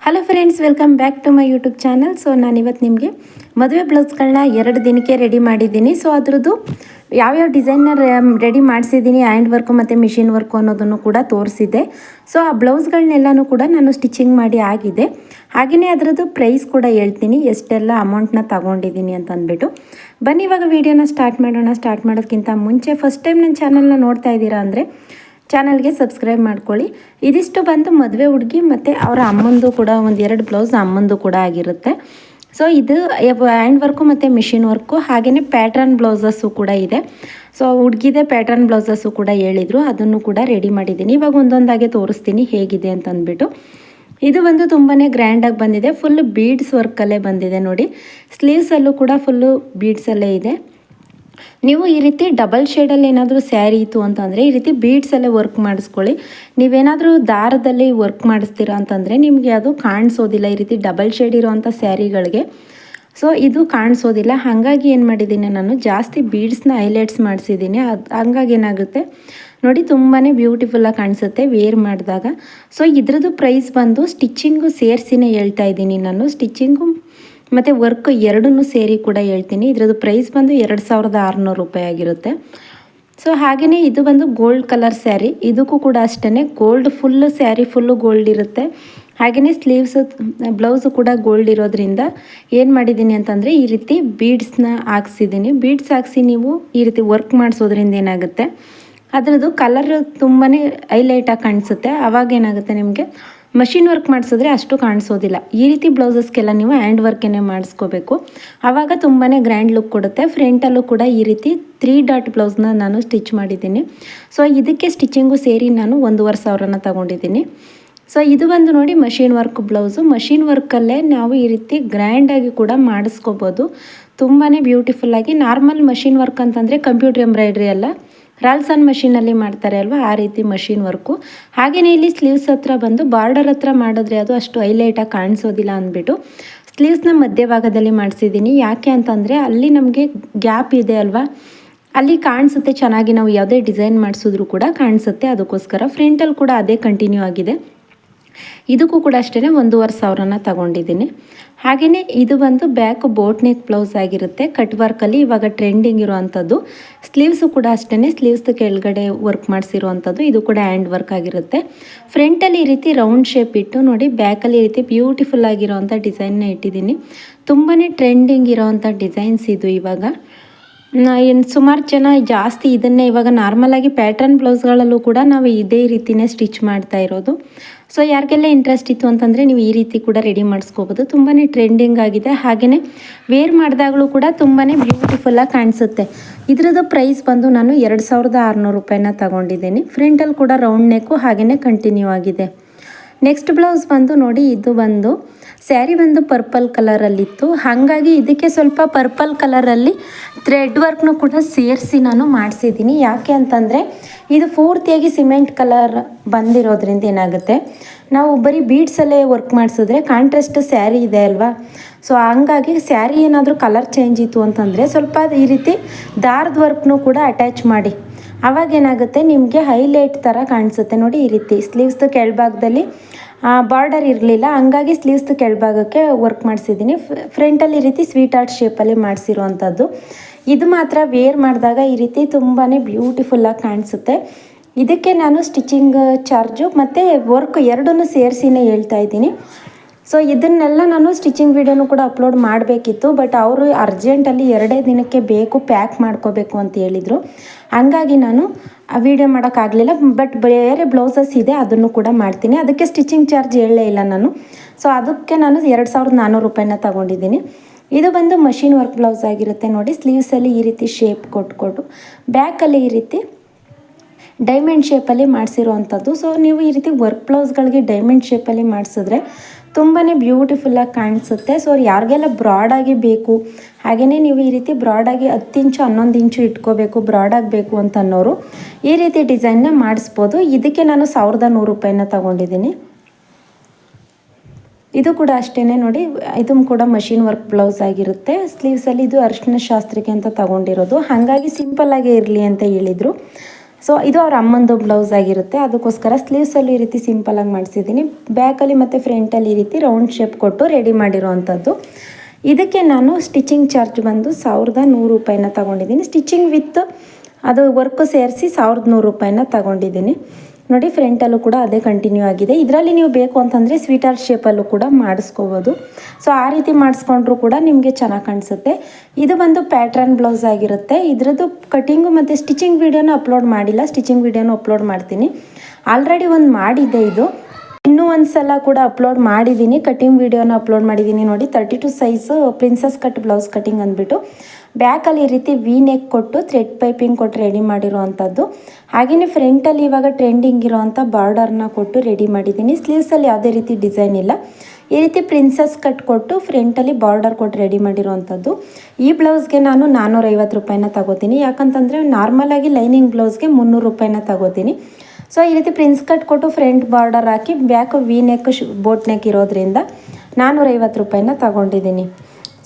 Hello friends, welcome back to my YouTube channel. So ನಾನಿವತ್ತು ನಿಮಗೆ ಮದುವೆ ಬ್ಲೌಸ್ಗಳನ್ನ 2 ದಿನಕ್ಕೆ ರೆಡಿ ಮಾಡಿದ್ದೀನಿ. ಸೊ ಅದರದ್ದು ಯಾವ್ಯಾವ ಡಿಸೈನ್ನ ರೆಡಿ ಮಾಡಿಸಿದ್ದೀನಿ, ಹ್ಯಾಂಡ್ ವರ್ಕು ಮತ್ತು ಮಿಷಿನ್ ವರ್ಕು ಅನ್ನೋದನ್ನು ಕೂಡ ತೋರಿಸಿದ್ದೆ. ಸೊ ಆ ಬ್ಲೌಸ್ಗಳನ್ನೆಲ್ಲನೂ ಕೂಡ ನಾನು ಸ್ಟಿಚಿಂಗ್ ಮಾಡಿ ಆಗಿದೆ. ಹಾಗೆಯೇ ಅದರದ್ದು ಪ್ರೈಸ್ ಕೂಡ ಹೇಳ್ತೀನಿ, ಎಷ್ಟೆಲ್ಲ ಅಮೌಂಟ್ನ ತಗೊಂಡಿದ್ದೀನಿ ಅಂತ ಅಂದ್ಬಿಟ್ಟು. ಬನ್ನಿ ಇವಾಗ ವೀಡಿಯೋನ ಸ್ಟಾರ್ಟ್ ಮಾಡೋಣ. ಸ್ಟಾರ್ಟ್ ಮಾಡೋದಕ್ಕಿಂತ ಮುಂಚೆ ಫಸ್ಟ್ ಟೈಮ್ ನನ್ನ ಚಾನಲ್ನ ನೋಡ್ತಾ ಇದ್ದೀರಾ ಅಂದರೆ ಚಾನಲ್ಗೆ ಸಬ್ಸ್ಕ್ರೈಬ್ ಮಾಡ್ಕೊಳ್ಳಿ. ಇದಿಷ್ಟು ಬಂದು ಮದುವೆ ಹುಡುಗಿ ಮತ್ತು ಅವರ ಅಮ್ಮಂದು ಕೂಡ 1-2 ಬ್ಲೌಸ್ ಅಮ್ಮಂದು ಕೂಡ ಆಗಿರುತ್ತೆ. ಸೊ ಇದು ಹ್ಯಾಂಡ್ ವರ್ಕು ಮತ್ತು ಮಿಷಿನ್ ವರ್ಕು, ಹಾಗೆಯೇ ಪ್ಯಾಟ್ರನ್ ಬ್ಲೌಸಸ್ಸು ಕೂಡ ಇದೆ. ಸೊ ಹುಡುಗಿದೇ ಪ್ಯಾಟ್ರನ್ ಬ್ಲೌಸಸ್ಸು ಕೂಡ ಹೇಳಿದರು, ಅದನ್ನು ಕೂಡ ರೆಡಿ ಮಾಡಿದ್ದೀನಿ. ಇವಾಗ ಒಂದೊಂದಾಗೆ ತೋರಿಸ್ತೀನಿ ಹೇಗಿದೆ ಅಂತ ಅಂದ್ಬಿಟ್ಟು. ಇದು ಒಂದು ತುಂಬಾ ಗ್ರ್ಯಾಂಡಾಗಿ ಬಂದಿದೆ, ಫುಲ್ ಬೀಡ್ಸ್ ವರ್ಕಲ್ಲೇ ಬಂದಿದೆ ನೋಡಿ. ಸ್ಲೀವ್ಸಲ್ಲೂ ಕೂಡ ಫುಲ್ಲು ಬೀಡ್ಸಲ್ಲೇ ಇದೆ. ನೀವು ಈ ರೀತಿ ಡಬಲ್ ಶೇಡಲ್ಲಿ ಏನಾದರೂ ಸ್ಯಾರಿ ಇತ್ತು ಅಂತಂದರೆ ಈ ರೀತಿ ಬೀಡ್ಸಲ್ಲೇ ವರ್ಕ್ ಮಾಡಿಸ್ಕೊಳ್ಳಿ. ನೀವೇನಾದರೂ ದಾರದಲ್ಲಿ ವರ್ಕ್ ಮಾಡಿಸ್ತೀರಾ ಅಂತಂದರೆ ನಿಮಗೆ ಅದು ಕಾಣಿಸೋದಿಲ್ಲ, ಈ ರೀತಿ ಡಬಲ್ ಶೇಡ್ ಇರೋವಂಥ ಸ್ಯಾರಿಗಳಿಗೆ. ಸೊ ಇದು ಕಾಣಿಸೋದಿಲ್ಲ. ಹಾಗಾಗಿ ಏನು ಮಾಡಿದ್ದೀನಿ, ನಾನು ಜಾಸ್ತಿ ಬೀಡ್ಸ್ನ ಹೈಲೈಟ್ಸ್ ಮಾಡಿಸಿದ್ದೀನಿ. ಹಂಗಾಗಿ ಏನಾಗುತ್ತೆ ನೋಡಿ, ತುಂಬಾ ಬ್ಯೂಟಿಫುಲ್ಲಾಗಿ ಕಾಣಿಸುತ್ತೆ ವೇರ್ ಮಾಡಿದಾಗ. ಸೊ ಇದ್ರದ್ದು ಪ್ರೈಸ್ ಬಂದು ಸ್ಟಿಚ್ಚಿಂಗು ಸೇರಿಸಿನೇ ಹೇಳ್ತಾ ಇದ್ದೀನಿ ನಾನು. ಸ್ಟಿಚ್ಚಿಂಗು ಮತ್ತು ವರ್ಕ್ ಎರಡನ್ನೂ ಸೇರಿ ಕೂಡ ಹೇಳ್ತೀನಿ. ಇದರದ್ದು ಪ್ರೈಸ್ ಬಂದು 2600 ರೂಪಾಯಿ ಆಗಿರುತ್ತೆ. ಸೊ ಹಾಗೆಯೇ ಇದು ಬಂದು ಗೋಲ್ಡ್ ಕಲರ್ ಸ್ಯಾರಿ. ಇದಕ್ಕೂ ಕೂಡ ಅಷ್ಟೇ gold full sari full gold ಇರುತ್ತೆ. ಹಾಗೆಯೇ ಸ್ಲೀವ್ಸ್ ಬ್ಲೌಸು ಕೂಡ ಗೋಲ್ಡ್ ಇರೋದ್ರಿಂದ ಏನು ಮಾಡಿದ್ದೀನಿ ಅಂತಂದರೆ ಈ ರೀತಿ ಬೀಡ್ಸ್ನ ಹಾಕ್ಸಿದ್ದೀನಿ. ಬೀಡ್ಸ್ ಹಾಕ್ಸಿ ನೀವು ಈ ರೀತಿ ವರ್ಕ್ ಮಾಡಿಸೋದ್ರಿಂದ ಏನಾಗುತ್ತೆ, ಅದರದ್ದು ಕಲರ್ ತುಂಬಾ ಹೈಲೈಟಾಗಿ ಕಾಣಿಸುತ್ತೆ. ಆವಾಗ ಏನಾಗುತ್ತೆ, ನಿಮಗೆ ಮಷಿನ್ ವರ್ಕ್ ಮಾಡಿಸಿದ್ರೆ ಅಷ್ಟು ಕಾಣಿಸೋದಿಲ್ಲ. ಈ ರೀತಿ ಬ್ಲೌಸಸ್ಗೆಲ್ಲ ನೀವು ಹ್ಯಾಂಡ್ ವರ್ಕನ್ನೇ ಮಾಡಿಸ್ಕೋಬೇಕು, ಆವಾಗ ತುಂಬಾ ಗ್ರ್ಯಾಂಡ್ ಲುಕ್ ಕೊಡುತ್ತೆ. ಫ್ರಂಟಲ್ಲೂ ಕೂಡ ಈ ರೀತಿ 3 ಡಾಟ್ ಬ್ಲೌಸ್ನ ನಾನು ಸ್ಟಿಚ್ ಮಾಡಿದ್ದೀನಿ. ಸೊ ಇದಕ್ಕೆ ಸ್ಟಿಚಿಂಗು ಸೇರಿ ನಾನು 1500 ತಗೊಂಡಿದ್ದೀನಿ. ಸೊ ಇದು ಬಂದು ನೋಡಿ ಮಷಿನ್ ವರ್ಕ್ ಬ್ಲೌಸು. ಮಷಿನ್ ವರ್ಕಲ್ಲೇ ನಾವು ಈ ರೀತಿ ಗ್ರ್ಯಾಂಡಾಗಿ ಕೂಡ ಮಾಡಿಸ್ಕೋಬೋದು, ತುಂಬಾ ಬ್ಯೂಟಿಫುಲ್ಲಾಗಿ. ನಾರ್ಮಲ್ ಮಷಿನ್ ವರ್ಕ್ ಅಂತಂದರೆ ಕಂಪ್ಯೂಟರ್ ಎಂಬ್ರಾಯ್ಡ್ರಿ ಅಲ್ಲ, ರಾಲ್ಸನ್ ಮಷೀನಲ್ಲಿ ಮಾಡ್ತಾರೆ ಅಲ್ವಾ, ಆ ರೀತಿ ಮಷಿನ್ ವರ್ಕು. ಹಾಗೆಯೇ ಇಲ್ಲಿ ಸ್ಲೀವ್ಸ್ ಹತ್ರ ಬಂದು ಬಾರ್ಡರ್ ಹತ್ರ ಮಾಡಿದ್ರೆ ಅದು ಅಷ್ಟು ಹೈಲೈಟಾಗಿ ಕಾಣಿಸೋದಿಲ್ಲ ಅಂದ್ಬಿಟ್ಟು ಸ್ಲೀವ್ಸ್ನ ಮಧ್ಯಭಾಗದಲ್ಲಿ ಮಾಡಿಸಿದ್ದೀನಿ. ಯಾಕೆ ಅಂತಂದರೆ ಅಲ್ಲಿ ನಮಗೆ ಗ್ಯಾಪ್ ಇದೆ ಅಲ್ವಾ, ಅಲ್ಲಿ ಕಾಣಿಸುತ್ತೆ ಚೆನ್ನಾಗಿ. ನಾವು ಯಾವುದೇ ಡಿಸೈನ್ ಮಾಡಿಸಿದ್ರು ಕೂಡ ಕಾಣಿಸುತ್ತೆ, ಅದಕ್ಕೋಸ್ಕರ. ಫ್ರಂಟಲ್ಲಿ ಕೂಡ ಅದೇ ಕಂಟಿನ್ಯೂ ಆಗಿದೆ. ಇದಕ್ಕೂ ಕೂಡ ಅಷ್ಟೇ 1500 ತಗೊಂಡಿದ್ದೀನಿ. ಹಾಗೆಯೇ ಇದು ಬಂದು ಬ್ಯಾಕ್ ಬೋಟ್ ನೆಕ್ ಬ್ಲೌಸ್ ಆಗಿರುತ್ತೆ, ಕಟ್ ವರ್ಕಲ್ಲಿ ಇವಾಗ ಟ್ರೆಂಡಿಂಗ್ ಇರುವಂಥದ್ದು. ಸ್ಲೀವ್ಸು ಕೂಡ ಅಷ್ಟೇ, ಸ್ಲೀವ್ಸ್ ಕೆಳಗಡೆ ವರ್ಕ್ ಮಾಡಿಸಿರುವಂಥದ್ದು. ಇದು ಕೂಡ ಹ್ಯಾಂಡ್ ವರ್ಕ್ ಆಗಿರುತ್ತೆ. ಫ್ರಂಟಲ್ಲಿ ಈ ರೀತಿ ರೌಂಡ್ ಶೇಪ್ ಇಟ್ಟು ನೋಡಿ, ಬ್ಯಾಕಲ್ಲಿ ಈ ರೀತಿ ಬ್ಯೂಟಿಫುಲ್ ಆಗಿರೋವಂಥ ಡಿಸೈನ್ನ ಇಟ್ಟಿದ್ದೀನಿ. ತುಂಬಾ ಟ್ರೆಂಡಿಂಗ್ ಇರೋವಂಥ ಡಿಸೈನ್ಸ್ ಇದು. ಇವಾಗ ಸುಮಾರು ಜನ ಜಾಸ್ತಿ ಇದನ್ನೇ ಇವಾಗ ನಾರ್ಮಲಾಗಿ ಪ್ಯಾಟ್ರನ್ ಬ್ಲೌಸ್ಗಳಲ್ಲೂ ಕೂಡ ನಾವು ಇದೇ ರೀತಿಯೇ ಸ್ಟಿಚ್ ಮಾಡ್ತಾ ಇರೋದು. ಸೊ ಯಾರಿಗೆಲ್ಲ ಇಂಟ್ರೆಸ್ಟ್ ಇತ್ತು ಅಂತಂದರೆ ನೀವು ಈ ರೀತಿ ಕೂಡ ರೆಡಿ ಮಾಡಿಸ್ಕೋಬೋದು. ತುಂಬಾ ಟ್ರೆಂಡಿಂಗ್ ಆಗಿದೆ. ಹಾಗೆಯೇ ವೇರ್ ಮಾಡಿದಾಗಲೂ ಕೂಡ ತುಂಬಾ ಬ್ಯೂಟಿಫುಲ್ಲಾಗಿ ಕಾಣಿಸುತ್ತೆ. ಇದರದ್ದು ಪ್ರೈಸ್ ಬಂದು ನಾನು 2600 ರೂಪಾಯಿನ ತಗೊಂಡಿದ್ದೀನಿ. ಫ್ರಂಟಲ್ಲಿ ಕೂಡ ರೌಂಡ್ ನೆಕ್ಕು ಹಾಗೆಯೇ ಕಂಟಿನ್ಯೂ ಆಗಿದೆ. ನೆಕ್ಸ್ಟ್ ಬ್ಲೌಸ್ ಬಂದು ನೋಡಿ, ಇದು ಬಂದು ಸ್ಯಾರಿ ಬಂದು ಪರ್ಪಲ್ ಕಲರಲ್ಲಿತ್ತು, ಹಾಗಾಗಿ ಇದಕ್ಕೆ ಸ್ವಲ್ಪ ಪರ್ಪಲ್ ಕಲರಲ್ಲಿ ಥ್ರೆಡ್ ವರ್ಕ್ನು ಕೂಡ ಸೇರಿಸಿ ನಾನು ಮಾಡಿಸಿದ್ದೀನಿ. ಯಾಕೆ ಅಂತಂದರೆ ಇದು ಪೂರ್ತಿಯಾಗಿ ಸಿಮೆಂಟ್ ಕಲರ್ ಬಂದಿರೋದ್ರಿಂದ ಏನಾಗುತ್ತೆ, ನಾವು ಬರೀ ಬೀಡ್ಸಲ್ಲೇ ವರ್ಕ್ ಮಾಡಿಸಿದ್ರೆ ಕಾಂಟ್ರಾಸ್ಟ್ ಸ್ಯಾರಿ ಇದೆ ಅಲ್ವಾ. ಸೊ ಹಂಗಾಗಿ ಸ್ಯಾರಿ ಏನಾದರೂ ಕಲರ್ ಚೇಂಜ್ ಇತ್ತು ಅಂತಂದರೆ ಸ್ವಲ್ಪ ಈ ರೀತಿ ದಾರದ ವರ್ಕ್ನು ಕೂಡ ಅಟ್ಯಾಚ್ ಮಾಡಿ, ಆವಾಗೇನಾಗುತ್ತೆ ನಿಮಗೆ ಹೈಲೈಟ್ ಥರ ಕಾಣಿಸುತ್ತೆ ನೋಡಿ. ಈ ರೀತಿ ಸ್ಲೀವ್ಸ್ದು ಕೆಳಭಾಗದಲ್ಲಿ ಬಾರ್ಡರ್ ಇರಲಿಲ್ಲ, ಹಂಗಾಗಿ ಸ್ಲೀವ್ಸ್ದು ಕೆಳಭಾಗಕ್ಕೆ ವರ್ಕ್ ಮಾಡಿಸಿದ್ದೀನಿ. ಫ್ರಂಟಲ್ಲಿ ಈ ರೀತಿ ಸ್ವೀಟ್ ಆರ್ಟ್ ಶೇಪಲ್ಲಿ ಮಾಡಿಸಿರುವಂಥದ್ದು. ಇದು ಮಾತ್ರ ವೇರ್ ಮಾಡಿದಾಗ ಈ ರೀತಿ ತುಂಬಾ ಬ್ಯೂಟಿಫುಲ್ಲಾಗಿ ಕಾಣಿಸುತ್ತೆ. ಇದಕ್ಕೆ ನಾನು ಸ್ಟಿಚಿಂಗ್ ಚಾರ್ಜು ಮತ್ತು ವರ್ಕ್ ಎರಡನ್ನೂ ಸೇರಿಸಿನೇ ಹೇಳ್ತಾ ಇದ್ದೀನಿ. ಸೊ ಇದನ್ನೆಲ್ಲ ನಾನು ಸ್ಟಿಚಿಂಗ್ ವೀಡಿಯೋನು ಕೂಡ ಅಪ್ಲೋಡ್ ಮಾಡಬೇಕಿತ್ತು, ಬಟ್ ಅವರು ಅರ್ಜೆಂಟಲ್ಲಿ 2 ದಿನಕ್ಕೆ ಬೇಕು, ಪ್ಯಾಕ್ ಮಾಡ್ಕೋಬೇಕು ಅಂತ ಹೇಳಿದರು. ಹಂಗಾಗಿ ನಾನು ಆ ವಿಡಿಯೋ ಮಾಡೋಕ್ಕಾಗಲಿಲ್ಲ. ಬಟ್ ಬೇರೆ ಬ್ಲೌಸಸ್ ಇದೆ, ಅದನ್ನು ಕೂಡ ಮಾಡ್ತೀನಿ. ಅದಕ್ಕೆ ಸ್ಟಿಚಿಂಗ್ ಚಾರ್ಜ್ ಹೇಳಲೇ ಇಲ್ಲ ನಾನು. ಸೊ ಅದಕ್ಕೆ ನಾನು 2400 ರೂಪಾಯಿನ ತಗೊಂಡಿದ್ದೀನಿ. ಇದು ಬಂದು ಮಷಿನ್ ವರ್ಕ್ ಬ್ಲೌಸ್ ಆಗಿರುತ್ತೆ ನೋಡಿ. ಸ್ಲೀವ್ಸಲ್ಲಿ ಈ ರೀತಿ ಶೇಪ್ ಕೊಟ್ಕೊಟ್ಟು ಬ್ಯಾಕಲ್ಲಿ ಈ ರೀತಿ ಡೈಮಂಡ್ ಶೇಪಲ್ಲಿ ಮಾಡಿಸಿರುವಂಥದ್ದು. ಸೊ ನೀವು ಈ ರೀತಿ ವರ್ಕ್ ಬ್ಲೌಸ್ಗಳಿಗೆ ಡೈಮಂಡ್ ಶೇಪಲ್ಲಿ ಮಾಡಿಸಿದ್ರೆ ತುಂಬಾ ಬ್ಯೂಟಿಫುಲ್ಲಾಗಿ ಕಾಣಿಸುತ್ತೆ. ಸೊ ಯಾರಿಗೆಲ್ಲ ಬ್ರಾಡಾಗಿ ಬೇಕು, ಹಾಗೆಯೇ ನೀವು ಈ ರೀತಿ ಬ್ರಾಡಾಗಿ 10 ಇಂಚು 11 ಇಂಚು ಇಟ್ಕೋಬೇಕು, ಬ್ರಾಡಾಗಿ ಬೇಕು ಅಂತ ಅನ್ನೋರು ಈ ರೀತಿ ಡಿಸೈನ್ನ ಮಾಡಿಸ್ಬೋದು. ಇದಕ್ಕೆ ನಾನು 1100 ರೂಪಾಯಿನ ತಗೊಂಡಿದ್ದೀನಿ. ಇದು ಕೂಡ ಅಷ್ಟೇ ನೋಡಿ, ಇದು ಕೂಡ ಮಷಿನ್ ವರ್ಕ್ ಬ್ಲೌಸ್ ಆಗಿರುತ್ತೆ. ಸ್ಲೀವ್ಸಲ್ಲಿ ಇದು ಅರಿಶಿನ ಶಾಸ್ತ್ರಕ್ಕೆ ಅಂತ ತಗೊಂಡಿರೋದು, ಹಾಗಾಗಿ ಸಿಂಪಲ್ಲಾಗೇ ಇರಲಿ ಅಂತ ಹೇಳಿದರು. ಸೊ ಇದು ಅವ್ರ ಅಮ್ಮಂದು ಬ್ಲೌಸ್ ಆಗಿರುತ್ತೆ, ಅದಕ್ಕೋಸ್ಕರ ಸ್ಲೀವ್ಸಲ್ಲಿ ಈ ರೀತಿ ಸಿಂಪಲಾಗಿ ಮಾಡಿಸಿದ್ದೀನಿ. ಬ್ಯಾಕಲ್ಲಿ ಮತ್ತು ಫ್ರಂಟಲ್ಲಿ ಈ ರೀತಿ ರೌಂಡ್ ಶೇಪ್ ಕೊಟ್ಟು ರೆಡಿ ಮಾಡಿರೋವಂಥದ್ದು. ಇದಕ್ಕೆ ನಾನು ಸ್ಟಿಚಿಂಗ್ ಚಾರ್ಜ್ ಬಂದು 1100 ರೂಪಾಯಿನ ತೊಗೊಂಡಿದ್ದೀನಿ. ಸ್ಟಿಚಿಂಗ್ ವಿತ್ ಅದು ವರ್ಕು ಸೇರಿಸಿ 1100 ರೂಪಾಯಿನ ತೊಗೊಂಡಿದ್ದೀನಿ. ನೋಡಿ ಫ್ರಂಟಲ್ಲೂ ಕೂಡ ಅದೇ ಕಂಟಿನ್ಯೂ ಆಗಿದೆ. ಇದರಲ್ಲಿ ನೀವು ಬೇಕು ಅಂತಂದರೆ ಸ್ವೀಟ್ ಹಾರ್ಟ್ ಶೇಪಲ್ಲೂ ಕೂಡ ಮಾಡಿಸ್ಕೋಬೋದು. ಸೊ ಆ ರೀತಿ ಮಾಡಿಸ್ಕೊಂಡ್ರೂ ಕೂಡ ನಿಮಗೆ ಚೆನ್ನಾಗಿ ಕಾಣಿಸುತ್ತೆ. ಇದು ಬಂದು ಪ್ಯಾಟ್ರನ್ ಬ್ಲೌಸ್ ಆಗಿರುತ್ತೆ. ಇದರದ್ದು ಕಟಿಂಗು ಮತ್ತು ಸ್ಟಿಚಿಂಗ್ ವೀಡಿಯೋನ ಅಪ್ಲೋಡ್ ಮಾಡಿಲ್ಲ, ಸ್ಟಿಚಿಂಗ್ ವೀಡಿಯೋನ ಅಪ್ಲೋಡ್ ಮಾಡ್ತೀನಿ. ಆಲ್ರೆಡಿ ಒಂದು ಮಾಡಿದ್ದೆ, ಇದು ಇನ್ನೂ ಒಂದು ಸಲ ಕೂಡ ಅಪ್ಲೋಡ್ ಮಾಡಿದ್ದೀನಿ. ಕಟಿಂಗ್ ವೀಡಿಯೋನ ಅಪ್ಲೋಡ್ ಮಾಡಿದ್ದೀನಿ ನೋಡಿ. 32 size princess cut blouse cutting ಅಂದ್ಬಿಟ್ಟು ಬ್ಯಾಕಲ್ಲಿ ಈ ರೀತಿ ವಿ ನೆಕ್ ಕೊಟ್ಟು ಥ್ರೆಡ್ ಪೈಪಿಂಗ್ ಕೊಟ್ಟು ರೆಡಿ ಮಾಡಿರೋ ಅಂಥದ್ದು. ಹಾಗೆಯೇ ಫ್ರಂಟಲ್ಲಿ ಇವಾಗ ಟ್ರೆಂಡಿಂಗ್ ಇರೋವಂಥ ಬಾರ್ಡರ್ನ ಕೊಟ್ಟು ರೆಡಿ ಮಾಡಿದ್ದೀನಿ. ಸ್ಲೀವ್ಸಲ್ಲಿ ಯಾವುದೇ ರೀತಿ ಡಿಸೈನ್ ಇಲ್ಲ. ಈ ರೀತಿ ಪ್ರಿನ್ಸಸ್ ಕಟ್ ಕೊಟ್ಟು ಫ್ರಂಟಲ್ಲಿ ಬಾರ್ಡರ್ ಕೊಟ್ಟು ರೆಡಿ ಮಾಡಿರೋವಂಥದ್ದು. ಈ ಬ್ಲೌಸ್ಗೆ ನಾನು 450 ರೂಪಾಯಿನ ತಗೋತೀನಿ. ಯಾಕಂತಂದರೆ ನಾರ್ಮಲಾಗಿ ಲೈನಿಂಗ್ ಬ್ಲೌಸ್ಗೆ 300 ರೂಪಾಯಿನ ತಗೋತೀನಿ. ಸೊ ಈ ರೀತಿ ಪ್ರಿನ್ಸ್ ಕಟ್ ಕೊಟ್ಟು ಫ್ರಂಟ್ ಬಾರ್ಡರ್ ಹಾಕಿ back V neck boat neck ಇರೋದ್ರಿಂದ 450 ರೂಪಾಯಿನ ತಗೊಂಡಿದ್ದೀನಿ.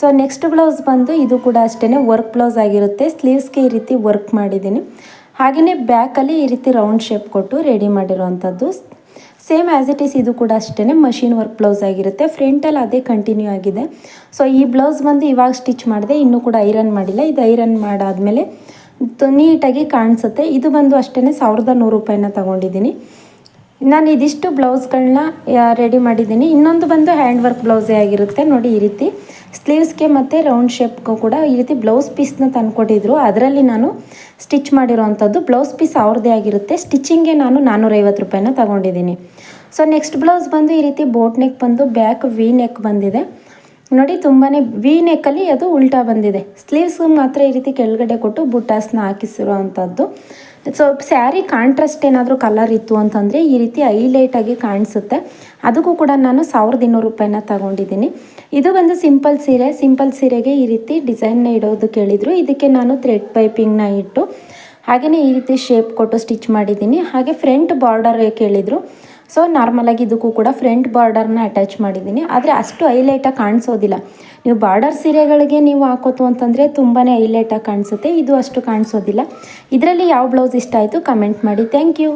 ಸೊ ನೆಕ್ಸ್ಟ್ ಬ್ಲೌಸ್ ಬಂದು ಇದು ಕೂಡ ಅಷ್ಟೇ ವರ್ಕ್ ಬ್ಲೌಸ್ ಆಗಿರುತ್ತೆ. ಸ್ಲೀವ್ಸ್ಗೆ ಈ ರೀತಿ ವರ್ಕ್ ಮಾಡಿದ್ದೀನಿ. ಹಾಗೆಯೇ ಬ್ಯಾಕಲ್ಲಿ ಈ ರೀತಿ ರೌಂಡ್ ಶೇಪ್ ಕೊಟ್ಟು ರೆಡಿ ಮಾಡಿರೋವಂಥದ್ದು. ಸೇಮ್ ಆ್ಯಸ್ ಇಟ್ ಈಸ್ ಇದು ಕೂಡ ಅಷ್ಟೇ ಮಷಿನ್ ವರ್ಕ್ ಬ್ಲೌಸ್ ಆಗಿರುತ್ತೆ. ಫ್ರಂಟಲ್ಲಿ ಅದೇ ಕಂಟಿನ್ಯೂ ಆಗಿದೆ. ಸೊ ಈ ಬ್ಲೌಸ್ ಬಂದು ಇವಾಗ ಸ್ಟಿಚ್ ಮಾಡಿದೆ, ಇನ್ನೂ ಕೂಡ ಐರನ್ ಮಾಡಿಲ್ಲ. ಇದು ಐರನ್ ಮಾಡಾದಮೇಲೆ ನೀಟಾಗಿ ಕಾಣಿಸುತ್ತೆ. ಇದು ಬಂದು ಅಷ್ಟೇ 1100 ರೂಪಾಯಿನ ತೊಗೊಂಡಿದ್ದೀನಿ. ನಾನು ಇದಿಷ್ಟು ಬ್ಲೌಸ್ಗಳನ್ನ ರೆಡಿ ಮಾಡಿದ್ದೀನಿ. ಇನ್ನೊಂದು ಬಂದು ಹ್ಯಾಂಡ್ ವರ್ಕ್ ಬ್ಲೌಸೇ ಆಗಿರುತ್ತೆ ನೋಡಿ. ಈ ರೀತಿ ಸ್ಲೀವ್ಸ್ಗೆ ಮತ್ತು ರೌಂಡ್ ಶೇಪ್ಗೂ ಕೂಡ ಈ ರೀತಿ ಬ್ಲೌಸ್ ಪೀಸ್ನ ತಂದುಕೊಟ್ಟಿದ್ರು, ಅದರಲ್ಲಿ ನಾನು ಸ್ಟಿಚ್ ಮಾಡಿರೋ ಅಂಥದ್ದು. ಬ್ಲೌಸ್ ಪೀಸ್ ಅವ್ರದ್ದೇ ಆಗಿರುತ್ತೆ. ಸ್ಟಿಚಿಂಗ್ಗೆ ನಾನು 450 ರೂಪಾಯಿನ ತೊಗೊಂಡಿದ್ದೀನಿ. ಸೊ ನೆಕ್ಸ್ಟ್ ಬ್ಲೌಸ್ ಬಂದು ಈ ರೀತಿ ಬೋಟ್ ನೆಕ್ ಬಂದು ಬ್ಯಾಕ್ ವಿ ನೆಕ್ ಬಂದಿದೆ ನೋಡಿ. ತುಂಬಾ ವಿ ನೆಕ್ಕಲ್ಲಿ ಅದು ಉಲ್ಟಾ ಬಂದಿದೆ. ಸ್ಲೀವ್ಸ್ ಮಾತ್ರ ಈ ರೀತಿ ಕೆಳಗಡೆ ಕೊಟ್ಟು ಬುಟ್ಟಾಸ್ನ ಹಾಕಿಸಿರೋ ಅಂಥದ್ದು. ಸೊ ಸ್ಯಾರಿ ಕಾಂಟ್ರಾಸ್ಟ್ ಏನಾದರೂ ಕಲರ್ ಇತ್ತು ಅಂತಂದರೆ ಈ ರೀತಿ ಹೈಲೈಟಾಗಿ ಕಾಣಿಸುತ್ತೆ. ಅದಕ್ಕೂ ಕೂಡ ನಾನು 1200 ರೂಪಾಯಿನ ತಗೊಂಡಿದ್ದೀನಿ. ಇದು ಬಂದು ಸಿಂಪಲ್ ಸೀರೆ. ಸಿಂಪಲ್ ಸೀರೆಗೆ ಈ ರೀತಿ ಡಿಸೈನ್ನ ಇಡೋದು ಕೇಳಿದರು. ಇದಕ್ಕೆ ನಾನು ಥ್ರೆಡ್ ಪೈಪಿಂಗ್ನ ಇಟ್ಟು ಹಾಗೆಯೇ ಈ ರೀತಿ ಶೇಪ್ ಕೊಟ್ಟು ಸ್ಟಿಚ್ ಮಾಡಿದ್ದೀನಿ. ಹಾಗೆ ಫ್ರಂಟ್ ಬಾರ್ಡರ್ ಕೇಳಿದರು. ಸೊ ನಾರ್ಮಲಾಗಿ ಇದಕ್ಕೂ ಕೂಡ ಫ್ರಂಟ್ ಬಾರ್ಡರ್ನ ಅಟ್ಯಾಚ್ ಮಾಡಿದ್ದೀನಿ. ಆದರೆ ಅಷ್ಟು ಹೈಲೈಟಾಗಿ ಕಾಣಿಸೋದಿಲ್ಲ. ನೀವು ಬಾರ್ಡರ್ ಸೀರೆಗಳಿಗೆ ನೀವು ಹಾಕೋತು ಅಂತಂದರೆ ತುಂಬಾ ಹೈಲೈಟಾಗಿ ಕಾಣಿಸುತ್ತೆ. ಇದು ಅಷ್ಟು ಕಾಣಿಸೋದಿಲ್ಲ. ಇದರಲ್ಲಿ ಯಾವ ಬ್ಲೌಸ್ ಇಷ್ಟ ಆಯಿತು ಕಮೆಂಟ್ ಮಾಡಿ. Thank you.